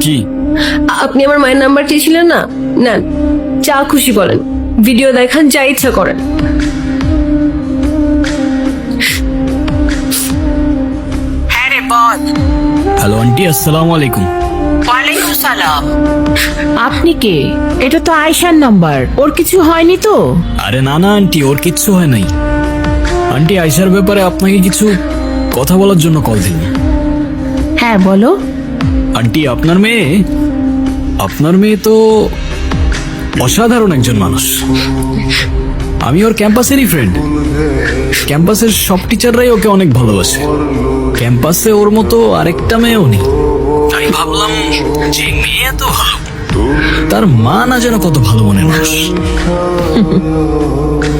কি? আপনি আমার মায়ের নাম্বার চেয়েছিলেন না, নেন, যা খুশি বলেন, ভিডিও দেখান, যা ইচ্ছা করেন। হ্যাঁ রে বল। হ্যালো আন্টি, আসসালামু আলাইকুম। ওয়ালাইকুম সালাম। আপনি কে? এটা তো আয়শার নাম্বার, ওর কিছু হয়নি তো? আরে না না আন্টি, ওর কিচ্ছু হয় নাই। আন্টি, আয়শার ব্যাপারে আপনাকে কিছু কথা বলার জন্য কল দিলাম। হ্যাঁ বলো। আন্টি, আপনার মেয়ে তো অসাধারণ একজন মানুষ। আমি ওর ক্যাম্পাসেরই ফ্রেন্ড। ক্যাম্পাসের সব টিচাররাই ওকে অনেক ভালোবাসে। ক্যাম্পাসে ওর মতো আরেকটা মেয়েও নেই। তাই ভাবলাম যে মেয়ে তো ভালো, তার মা না যেন কত ভালো মনের মানুষ।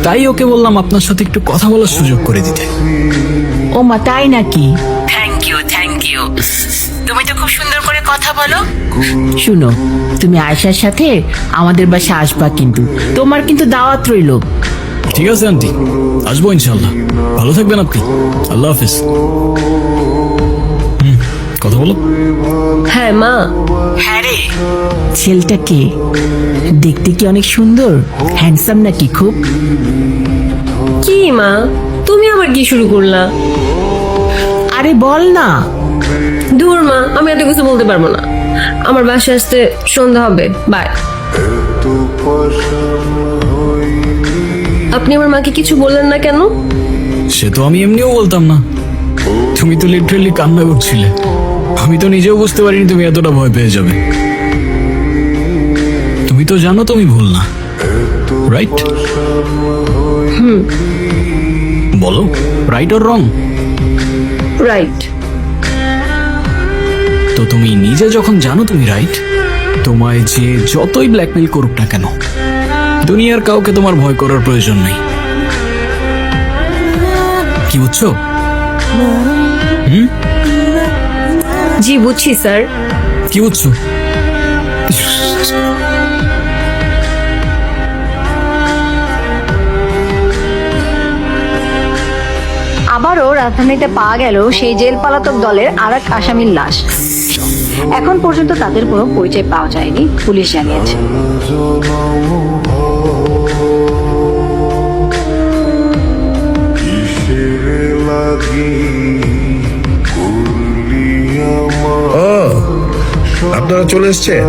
তাই ওকে বললাম আপনার সাথে একটু কথা বলার সুযোগ করে দিতে। ও মা, তাই নাকি? Thank you. তুমি তো খুব সুন্দর করে কথা বলো। শুনো, তুমি আয়শার সাথে আমাদের বাসা আসবা, কিন্তু তোমার কিন্তু দাওয়াত রইলো। ঠিক আছে আন্টি, আসবো ইনশাল্লাহ। ভালো থাকবেন আপনি। আল্লাহ হাফিজ। কথা বলো। হ্যাঁ মা। হ্যাঁ রে। ছেলেটা কে? দেখতে কি অনেক সুন্দর, হ্যান্ডসাম নাকি খুব? কি মা, তুমি আবার কি শুরু করলা? আরে বল না। দূর মা, আমি এত কিছু বলতে পারবো না। আমার বাসায় আসতে সন্ধ্যা হবে, বাই। আপনি আমার মাকে কিছু বললেন না কেন? সে তো আমি এমনিও বলতাম না। তুমি তো লিটারেলি কান্না করছিলে। আমি তো নিজেও বুঝতে পারিনি তুমি এতটা ভয় পেয়ে যাবে। তুমি তো জানো তুমি ভুল না, রাইট? বলো, রাইট অর রং? রাইট। তো তুমি নিজে যখন জানো তুমি রাইট, তোমায় যে যতই ব্ল্যাকমেল করুক না কেন, দুনিয়ার কাউকে তোমার ভয় করার প্রয়োজন নেই। কি বুঝছো? জি বুঝছি স্যার। কি বুঝছো? আবারও রাজধানীতে পাওয়া গেল সেই জেল পলাতক দলের আরেক আসামির লাশ। এখন পর্যন্ত তাদের কোনো পরিচয় পাওয়া যায়নি, পুলিশ জানিয়েছে। ও, আপনারা চলে এসছেন?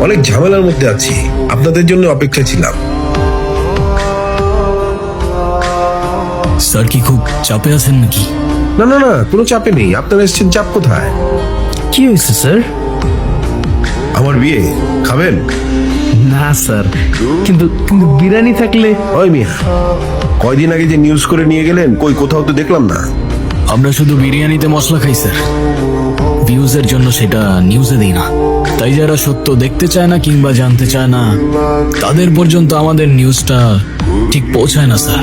অনেক ঝামেলার মধ্যে আছি, আপনাদের জন্য অপেক্ষা ছিলাম। স্যার কি খুব চাপে আছেন নাকি? না না না, কোনো চাপে নেই। আপনারা এসছেন, চাপ কোথায়? কি হয়েছে স্যার? আমার বিয়ে খাবেন? না স্যার, কিন্তু কিন্তু বিরিয়ানি থাকলে। ওই মিয়া, কয়দিন আগে যে নিউজ করে নিয়ে গেলেন, কই কোথাও তো দেখলাম না। আমরা শুধু বিরিয়ানিতে মশলা খাই স্যার, ভিউজের জন্য সেটা নিউজে দিই না। তাই যারা সত্য দেখতে চায় না কিংবা জানতে চায় না, তাদের পর্যন্ত আমাদের নিউজটা ঠিক পৌঁছায় না স্যার।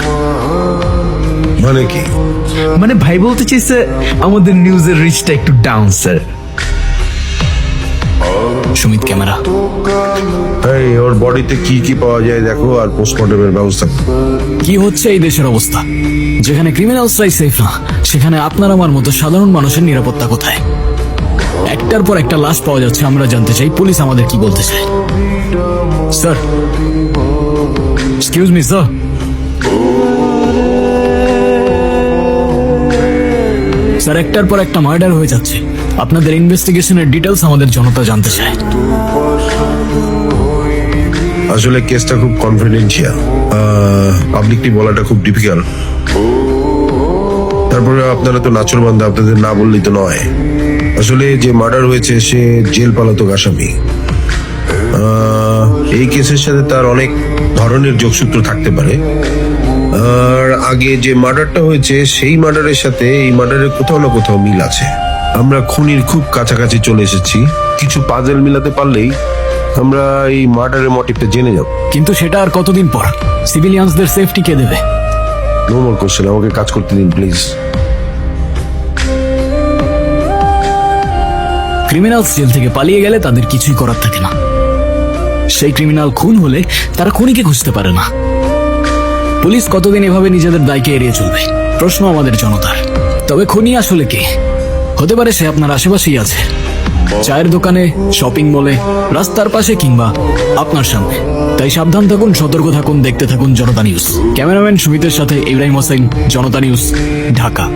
মানে কি? মানে ভাই বলতে চাইছে আমাদের নিউজের রিচটা একটু ডাউন স্যার। সুমিত ক্যামেরা। এই, ওর বডিতে কি কি পাওয়া যায় দেখো, আর পোস্টমর্টমের ব্যবস্থা। কি হচ্ছে এই দেশের অবস্থা? যেখানে ক্রিমিনালসরাই সেফ না, সেখানে আপনার আমার মতো সাধারণ মানুষের নিরাপত্তা কোথায়? একটার পর একটা লাশ পাওয়া যাচ্ছে। আমরা জানতে চাই পুলিশ আমাদের কি বলতে চায়। Sir, excuse me sir. Sir, একটার পর একটা মার্ডার হয়ে যাচ্ছে। আপনাদের ইনভেস্টিগেশনের ডিটেলস আমাদের জনতা জানতে চায়। আসলে কেসটা খুব কনফিডেন্সিয়াল, পাবলিকলি বলাটা খুব ডিফিকাল্ট। তারপরে আপনারা তো নাচরবান্ধা, আপনাদের না বললেই তো নয়। আসলে যে মার্ডার হয়েছে সে জেল পলাতক আসামি। এই কেসের সাথে তার অনেক ধরনের যোগসূত্র থাকতে পারে। আর আগে যে মার্ডারটা হয়েছে সেই মার্ডারের সাথে এই মার্ডারের কোথাও না কোথাও মিল আছে। আমরা খুনির খুব কাছাকাছি চলে এসেছি। কিছু পাজেল মিলাতে পারলেই আমরা এই মার্ডারের মোটিভটা জেনে যাব। কিন্তু সেটা আর কতদিন পর? সিভিলিয়ানসদের সেফটি কে দেবে? নো মোর কোশ্চেন, আমাকে কাজ করতে দিন প্লিজ। ক্রিমিনালস জেল থেকে পালিয়ে গেলে তাদের কিছুই করার থাকে না। সেই ক্রিমিনাল খুন হলে তারা খুনিকে খুঁজতে পারে না। পুলিশ কতদিন এভাবে নিজেদের দায়কে এড়িয়ে চলবে? প্রশ্ন আমাদের জনতার। তবে খুনি আসলে কে? হতে পারে সে আপনার আশেপাশেই আছে। চায়ের দোকানে, শপিং মলে, রাস্তার পাশে কিংবা আপনার সামনে। তাই সাবধান থাকুন, সতর্ক থাকুন, দেখতে থাকুন জনতা নিউজ। ক্যামেরাম্যান সুমিতের সাথে ইব্রাহিম হোসেন, জনতা নিউজ, ঢাকা।